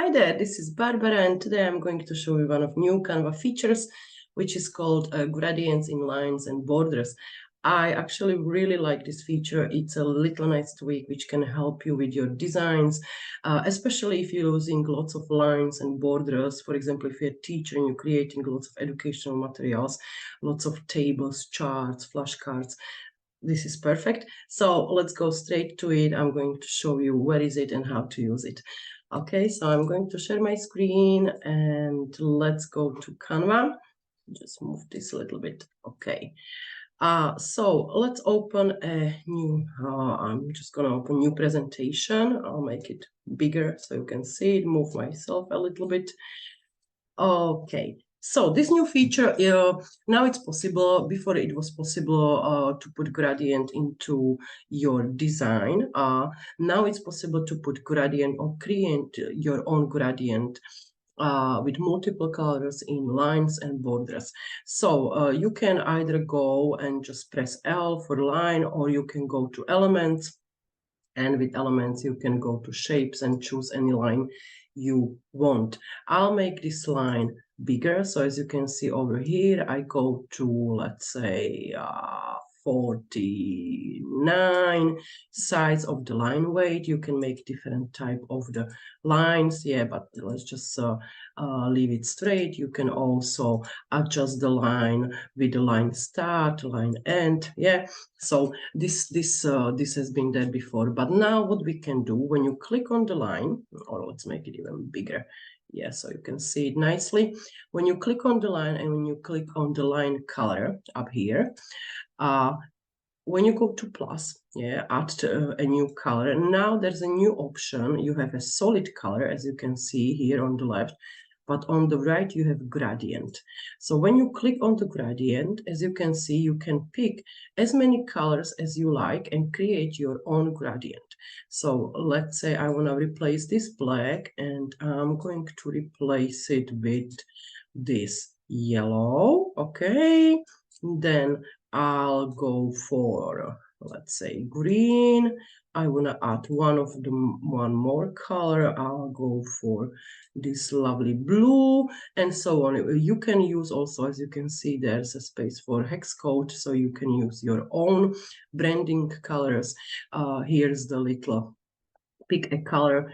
Hi there, this is Barbara, and today I'm going to show you one of new Canva features, which is called gradients in lines and borders. I actually really like this feature. It's a little nice tweak which can help you with your designs, especially if you're using lots of lines and borders. For example, if you're a teacher and you're creating lots of educational materials, lots of tables, charts, flashcards. This is perfect. So let's go straight to it. I'm going to show you where is it and how to use it. Okay, so I'm going to share my screen and let's go to Canva. Just move this a little bit. Okay. So let's open a new, I'm just going to open new presentation. I'll make it bigger so you can see it, move myself a little bit. Okay. So this new feature, now it's possible. Before it was possible to put gradient into your design. Now it's possible to put gradient or create your own gradient with multiple colors in lines and borders. So you can either go and just press L for line, or you can go to elements. And with elements, you can go to shapes and choose any line you want. I'll make this line bigger. So as you can see over here, I go to, let's say, 49 size of the line weight. You can make different type of the lines. Yeah, but let's just leave it straight. You can also adjust the line with the line start, line end. Yeah, so this has been there before, but now what we can do when you click on the line, or let's make it even bigger. Yeah, so you can see it nicely. When you click on the line and when you click on the line color up here, when you go to plus, yeah, add a new color, and now there's a new option. You have a solid color, as you can see here on the left, but on the right you have gradient. So when you click on the gradient, as you can see, you can pick as many colors as you like and create your own gradient. So let's say I want to replace this black, and I'm going to replace it with this yellow. Okay, then I'll go for, let's say, green. I want to add one more color. I'll go for this lovely blue, and so on. You can use also, as you can see, there's a space for hex code, so you can use your own branding colors. Here's the little pick a color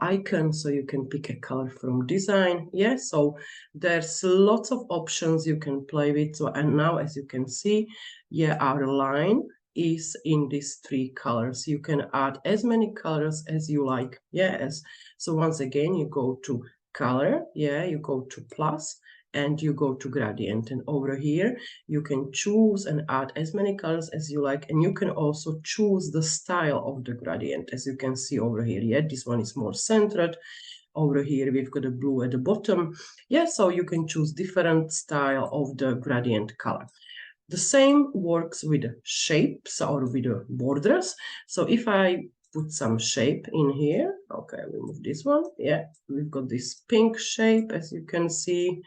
icon, so you can pick a color from design. Yeah, so there's lots of options you can play with. So, and now as you can see, yeah, our line is in these three colors. You can add as many colors as you like. Yes, so once again, you go to color, yeah, you go to plus, and you go to gradient, and over here you can choose and add as many colors as you like, and you can also choose the style of the gradient, as you can see over here. Yeah, this one is more centered. Over here we've got a blue at the bottom. Yeah, so you can choose different style of the gradient color. The same works with the shapes or with the borders. So if I put some shape in here, okay, we move this one. Yeah, we've got this pink shape, as you can see.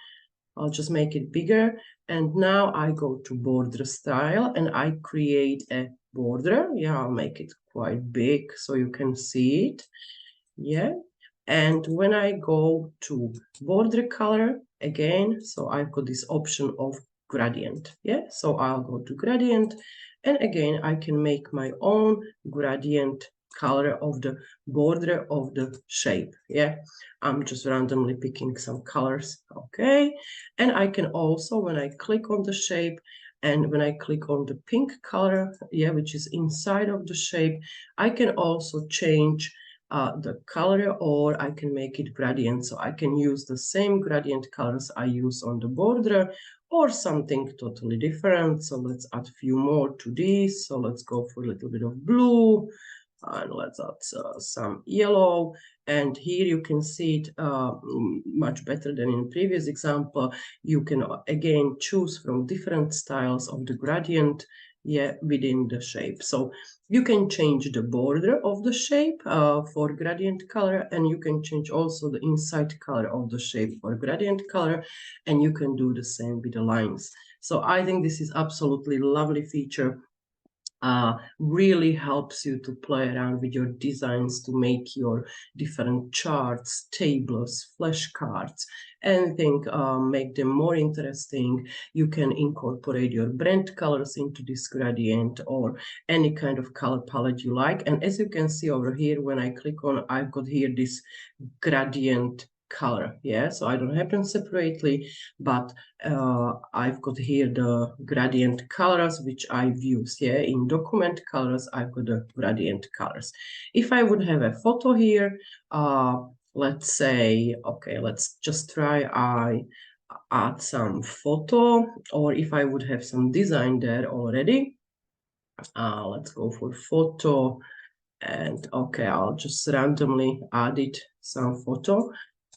I'll just make it bigger. And now I go to border style and I create a border. Yeah, I'll make it quite big so you can see it. Yeah. And when I go to border color again, so I've got this option of gradient. Yeah, so I'll go to gradient, and again I can make my own gradient color of the border of the shape. Yeah, I'm just randomly picking some colors. Okay, and I can also, when I click on the shape and when I click on the pink color, yeah, which is inside of the shape, I can also change the color, or I can make it gradient. So I can use the same gradient colors I use on the border, or something totally different. So let's add a few more to this. So let's go for a little bit of blue, and let's add some yellow. And here you can see it much better than in the previous example. You can again choose from different styles of the gradient, yeah, within the shape. So you can change the border of the shape for gradient color, and you can change also the inside color of the shape for gradient color, and you can do the same with the lines. So I think this is absolutely lovely feature. really helps you to play around with your designs to make your different charts, tables, flashcards, anything, make them more interesting. You can incorporate your brand colors into this gradient or any kind of color palette you like. And as you can see over here, when I click on, I've got here this gradient color. Yeah, so I don't have them separately, but I've got here the gradient colors which I've used. Yeah, in document colors I've got the gradient colors. If I would have a photo here, let's say, okay, let's just try, I add some photo, or if I would have some design there already, let's go for photo. And okay, I'll just randomly add it some photo.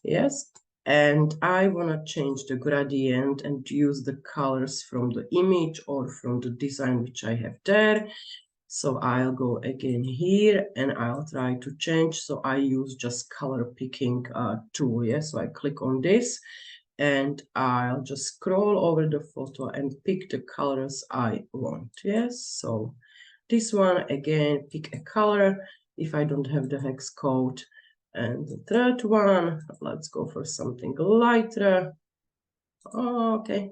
Yes, and I want to change the gradient and use the colors from the image or from the design which I have there. So I'll go again here and I'll try to change. So I use just color picking tool. Yes, so I click on this and I'll just scroll over the photo and pick the colors I want. Yes, so this one again, pick a color if I don't have the hex code. And the third one, let's go for something lighter. Okay,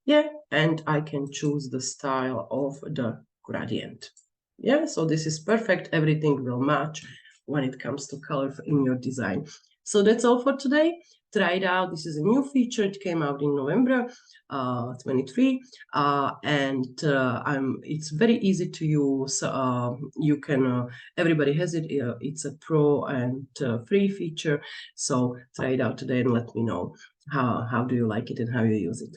yeah, and I can choose the style of the gradient. Yeah, so this is perfect. Everything will match when it comes to color in your design. So that's all for today. Try it out. This is a new feature. It came out in November 23, and it's very easy to use. You can everybody has it. It's a pro and free feature. So try it out today and let me know how do you like it and how you use it.